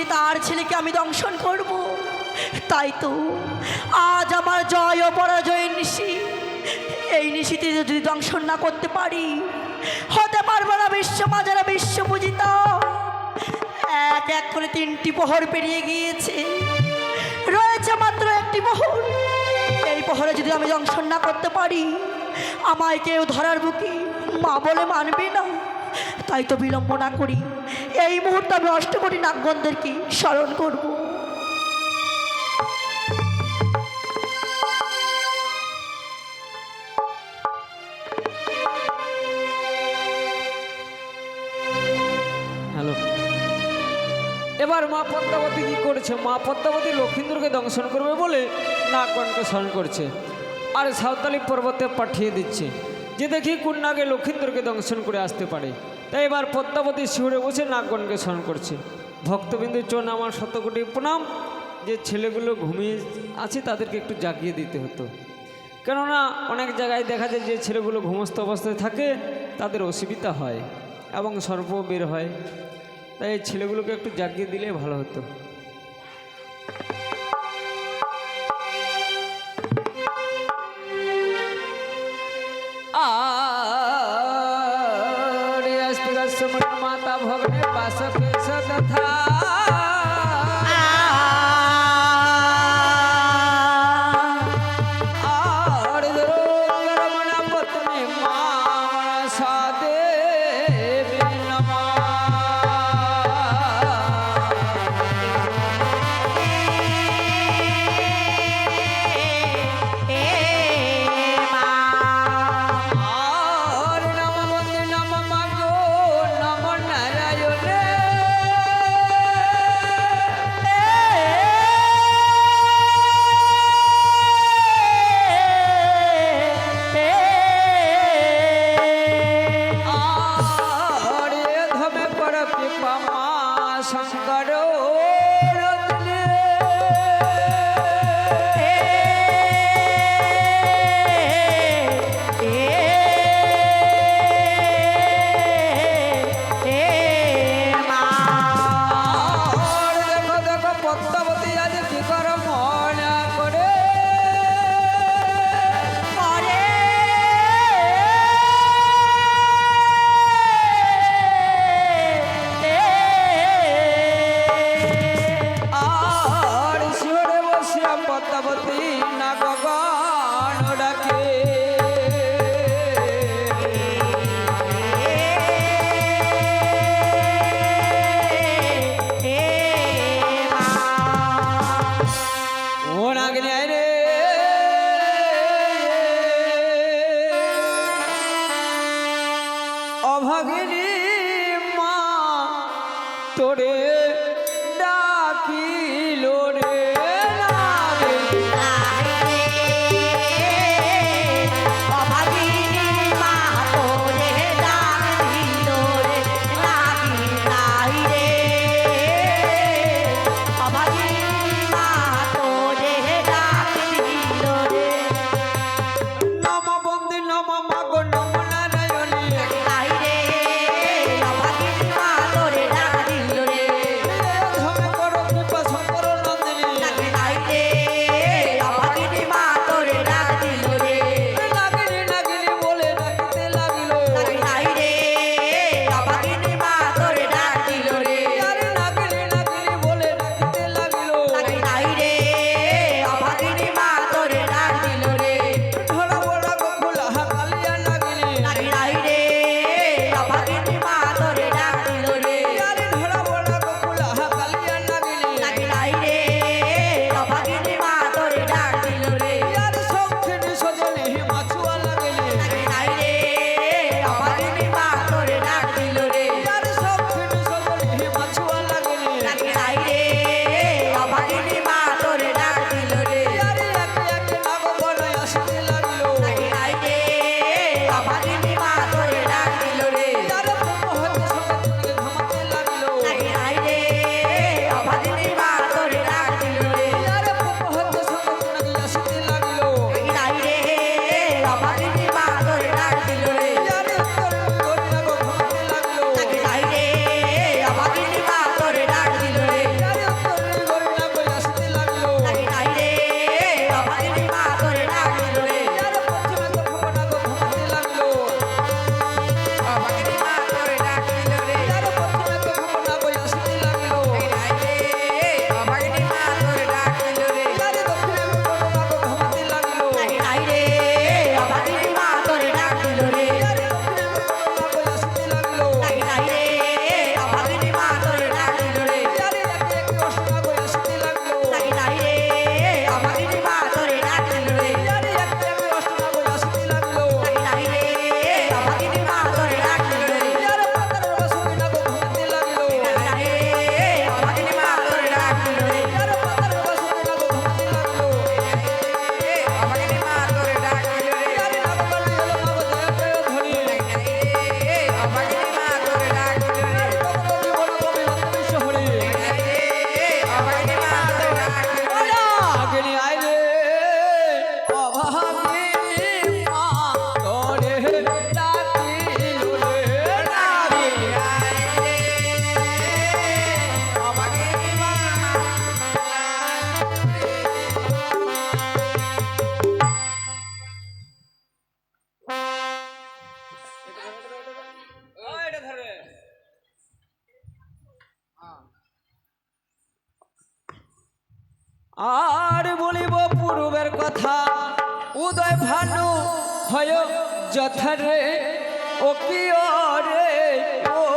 নিশিতে তার ছেলেকে আমি দংশন করব। তাই তো আজ আমার জয় ও পরাজয়ের নিশি। এই নিশিতে যদি দংশন না করতে পারি, হতে পারবো না বিশ্বমাজারা বিশ্ব পূজিতা। এক এক করে 3টি প্রহর পেরিয়ে গিয়েছে, রয়েছে মাত্র একটি প্রহর। এই প্রহরে যদি আমি দংশন না করতে পারি, আমায় কেউ ধরার বুকে মা বলে মানবে না। তাই তো বিলম্ব না করি এই মুহূর্তে আমি অষ্টকোটি নাগগণদেরকে স্মরণ করব। হ্যালো, এবার মা পদ্মাবতী কি করেছে? মা পদ্মাবতী লক্ষিন্দরকে দংশন করবে বলে নাগগণকে স্মরণ করছে আর সাঁওতালি পর্বতে পাঠিয়ে দিচ্ছে যে দেখি কোন নাগে লক্ষিন্দরকে দংশন করে আসতে পারে। তাই এবার পদ্মাবতী শিহরে বসে নাগগণকে স্মরণ করছে। ভক্তবিন্দুর চরণ আমার শতকোটি প্রণাম। যে ছেলেগুলো ঘুমিয়ে আছে তাদেরকে একটু জাগিয়ে দিতে হতো, কেননা অনেক জায়গায় দেখা যায় যে ছেলেগুলো ঘুমস্থ অবস্থায় থাকে তাদের অসুবিধা হয় এবং সর্প বের হয়। তাই এই ছেলেগুলোকে একটু জাগিয়ে দিলে ভালো হতো। মাতা ভগ্নে পাশ তথা অভাগিনী মা তোরে ডাকিল রে আর বলিব পূর্বের কথা উদয় ভানু হয় যথারে ও কি রে ও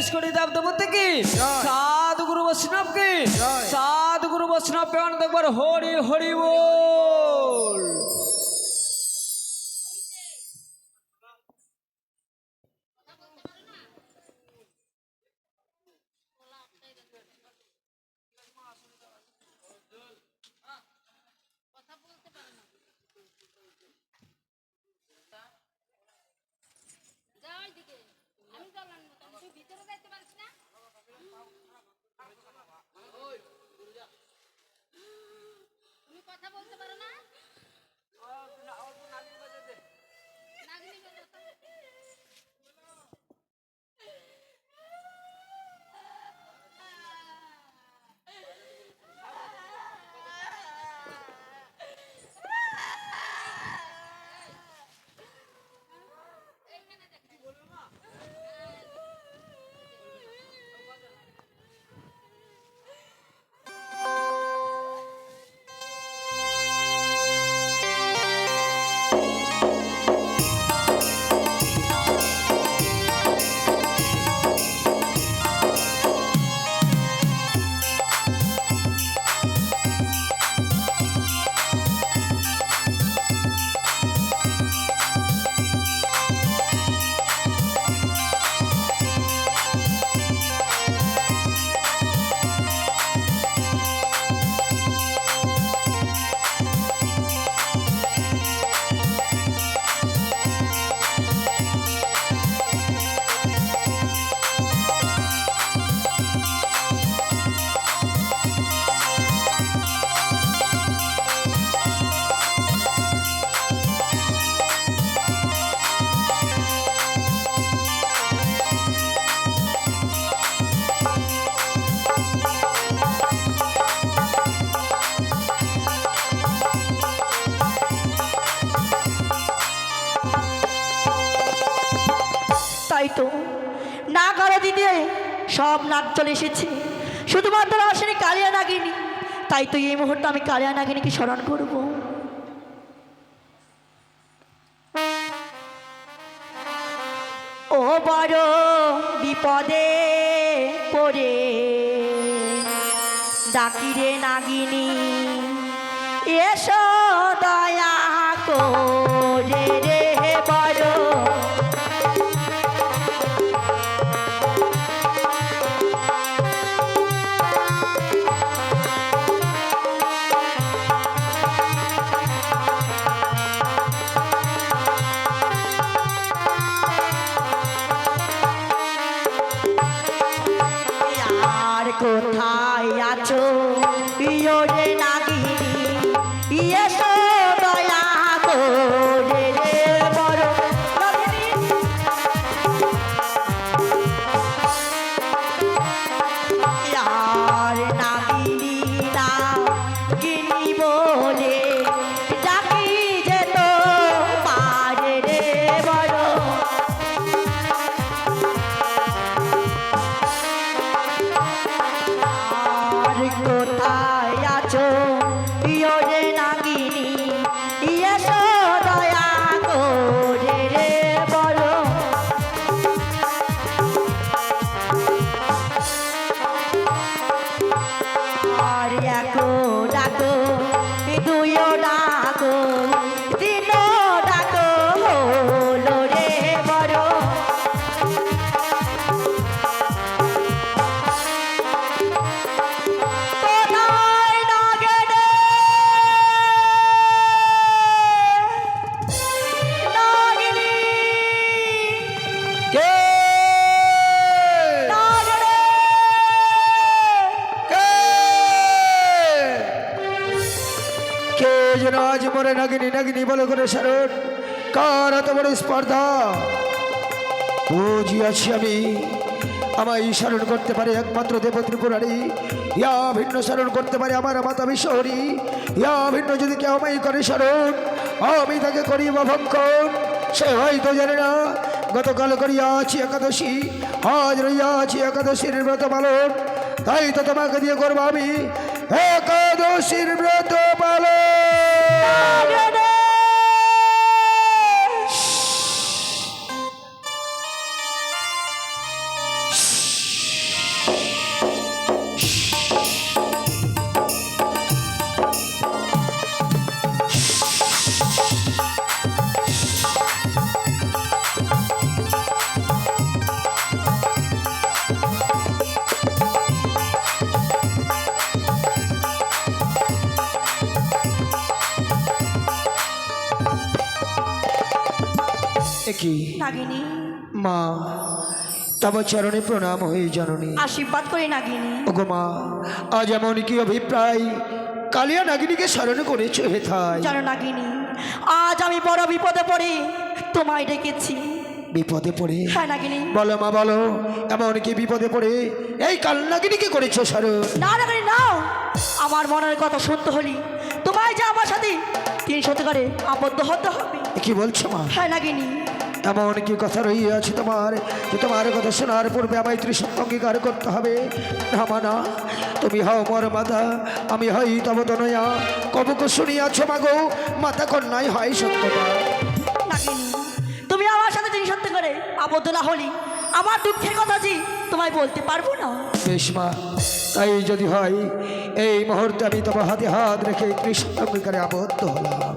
বিশেষ করে দেবদেবতীকে সাধুগুরু বৈষ্ণবকে সাধুগুরু বৈষ্ণব পেন দেখবার হরি হরি বল। তুমি কথা বলতে পারো না? নাগিনী তাই তো নাগ আরতিতে সব নাগ চলে এসেছে, শুধুমাত্র আসেনি কালিয়া নাগিনী। তাই তো এই মুহূর্তে আমি কালিয়া নাগিনীকে স্মরণ করব। ও বড় বিপদে পড়ে ডাকিরে নাগিনী, এসো দয়া করে রে বড়। আর কোথায় আছো প্রিয় রে নাগিনী, এসো দয়া করে রে বড় নাগিনী। আর নাগিনী নাগিনী বলে ডাকি যেত পারে রে বড়। আর কোথায় আছো প্রিয় রে নাগিনী, এসো দয়া করে রে বড়। আর একে ডাকো, দুইও ডাকো, তিনও ডাকো হলো রে বড়। কোথায় নাগিনী? নাগিনী, কে নাগিনী। কে কে যেন আজ মরে নাগিনী নাগিনী বলে করে শরণ, কার এত বড় স্পর্ধা? বুঝিয়াছি আমি, আমায় স্মরণ করতে পারে একমাত্র দেব ত্রিপুরারি, ইয়া ভিন্ন স্মরণ করতে পারে আমার মাতা বিশ্বহরি। ইয়া ভিন্ন যদি কেউ আমায় করে স্মরণ, আমি তাকে করি বা ভক্ষণ। সে হয়তো জানে না গতকাল করিয়াছি একাদশী, আজ রইয়াছি একাদশীর ব্রত পালন, তাই তো তোমাকে দিয়ে করবো আমি একাদশীর ব্রত পালন। নাগিনী মা তব চরণে প্রণাম হয়ে জননী। আশীর্বাদ করে নাগিনী। ওগো মা, আজ এমন কি অভিপ্রায় কালিয়া নাগিনীকে স্মরণ করেছ হে থাই? জানো নাগিনী, আজ আমি বড় বিপদে পড়ে তোমায় ডেকেছি। বিপদে পড়ে? হ্যাঁ নাগিনী। বলো মা বলো, এমন কি বিপদে পড়ে এই কাল নাগিনীকে করেছ স্মরণ? না নাগিনী নাও, আমার মনের কথা শুনতে হলি তোমায় যে আমার সাথে 3 সত্যিকারে আবদ্ধ হতে হবে। কি বলছো মা? হ্যাঁ নাগিনী। এমন কি কথা রইয়াছে তোমার যে তোমার কথা শোনার পূর্বে আমায় ত্রিসত্য অঙ্গীকার করতে হবে? না মা না, তুমি হও মোর মাতা, আমি হই তব তনয়া। কবক শুনিয়াছ মাগো, মাতা কন্যাই হয় সত্যতা। নাগিনী, তুমি আমার সাথে 3 সত্যিকারে আবদ্ধ না হলি আমার দুঃখের কথা যে তোমায় বলতে পারবো না। বেশ মা, তাই যদি হয় এই মুহূর্তে আমি তোমার হাতে হাত রেখে ত্রিসত্য অঙ্গীকারে আবদ্ধ হলাম।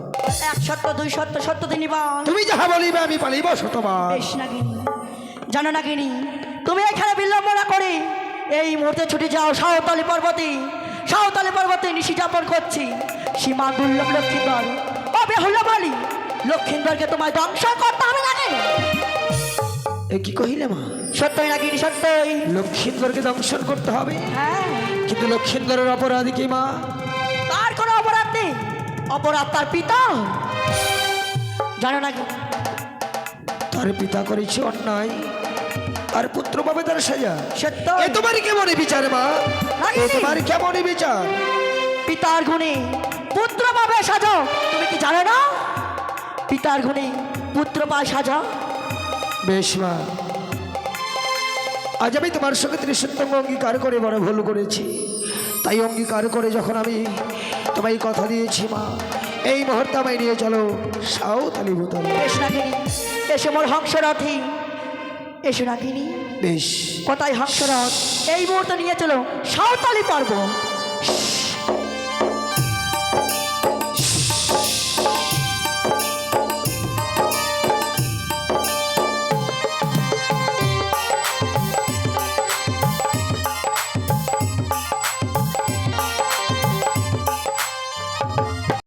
1 সত্য 2 সত্য সত্য দিনিবান। তুমি যাহা বলিবে আমি পালিব শতবার। বেশ নাগিনী। জানো নাগিনী, তুমি এখানে বিলম্ব না করে এই মুহূর্তে ছুটে যাও সাঁওতালি পর্বতে। সাঁওতালি পর্বতে নিশি যাপন করছি সীমা দুর্লভ লক্ষ্মীন্দর ও বেহুলা বলি লক্ষ্মীন্দরকে তোমায় ধ্বংস করতে হবে নাগিনী। এ কি কহিলে মা? সত্যই নাগিনী, সত্যই। লক্ষ্মীন্দরকে দংশন করতে হবে? হ্যাঁ, কিন্তু লক্ষ্মীন্দরের অপরাধী কি মা? তার কোনো অপরাধ নেই, অপরাধ তার পিতা। জানো নাগিনী, তার পিতা করেছে অন্যায়, আর পুত্র পাবে তার সাজা। সত্য। এ তোমার কেমন বিচার মা? এ তোমার কেমন বিচার? পিতার গুণে পুত্র পাবে সাজা। তুমি কি জানো না? পিতার গুণে পুত্র পায় সাজা। বেশ মা, আজ আমি তোমার সঙ্গে ত্রিসত্য অঙ্গীকার করে বড় ভুল করেছি। তাই অঙ্গীকার করে যখন আমি তোমায় কথা দিয়েছি মা, এই মুহূর্তে আমায় নিয়ে চলো সাঁওতালি ভূতলে। বেশ নাগিনী, এসে মোর হংসরথী। এসো নাগিনী। বেশ, কোথায় হংসরথ? এই মুহূর্তে নিয়ে চলো সাঁওতালি পর্বত।